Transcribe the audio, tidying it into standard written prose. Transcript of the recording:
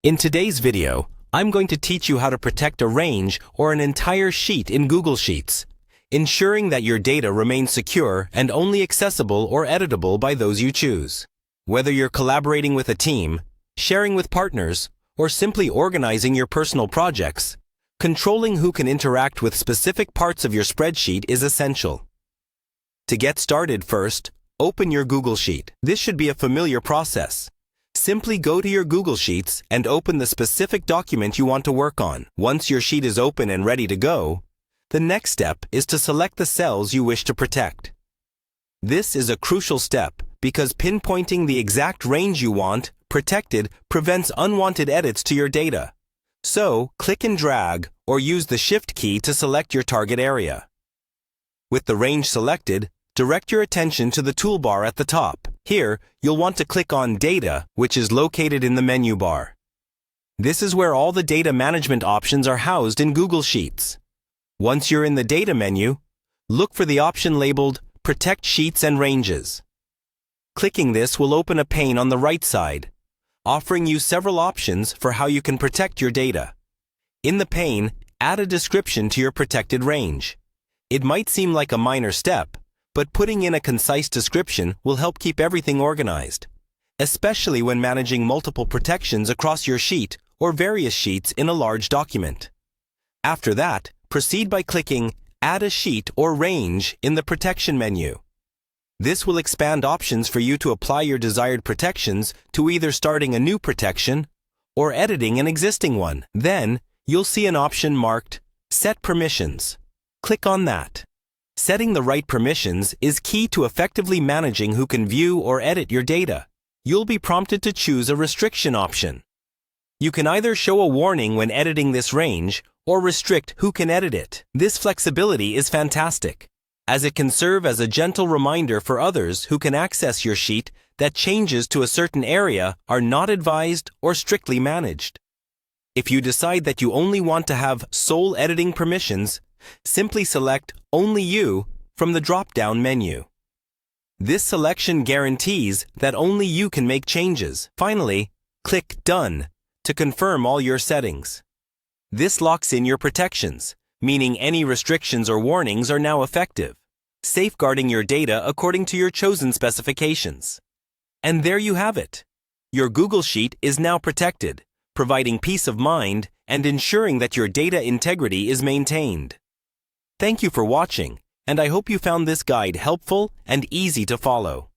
In today's video, I'm going to teach you how to protect a range or an entire sheet in Google Sheets, ensuring that your data remains secure and only accessible or editable by those you choose. Whether you're collaborating with a team, sharing with partners, or simply organizing your personal projects, controlling who can interact with specific parts of your spreadsheet is essential. To get started, first, open your Google Sheet. This should be a familiar process. Simply go to your Google Sheets and open the specific document you want to work on. Once your sheet is open and ready to go, the next step is to select the cells you wish to protect. This is a crucial step because pinpointing the exact range you want protected prevents unwanted edits to your data. So, click and drag or use the Shift key to select your target area. With the range selected, direct your attention to the toolbar at the top. Here, you'll want to click on Data, which is located in the menu bar. This is where all the data management options are housed in Google Sheets. Once you're in the Data menu, look for the option labeled Protect Sheets and Ranges. Clicking this will open a pane on the right side, offering you several options for how you can protect your data. In the pane, add a description to your protected range. It might seem like a minor step, but putting in a concise description will help keep everything organized, especially when managing multiple protections across your sheet or various sheets in a large document. After that, proceed by clicking Add a Sheet or Range in the Protection menu. This will expand options for you to apply your desired protections to either starting a new protection or editing an existing one. Then, you'll see an option marked Set Permissions. Click on that. Setting the right permissions is key to effectively managing who can view or edit your data. You'll be prompted to choose a restriction option. You can either show a warning when editing this range or restrict who can edit it. This flexibility is fantastic, as it can serve as a gentle reminder for others who can access your sheet that changes to a certain area are not advised or strictly managed. If you decide that you only want to have sole editing permissions, simply select Only You from the drop-down menu. This selection guarantees that only you can make changes. Finally, click Done to confirm all your settings. This locks in your protections, meaning any restrictions or warnings are now effective, safeguarding your data according to your chosen specifications. And there you have it. Your Google Sheet is now protected, providing peace of mind and ensuring that your data integrity is maintained. Thank you for watching, and I hope you found this guide helpful and easy to follow.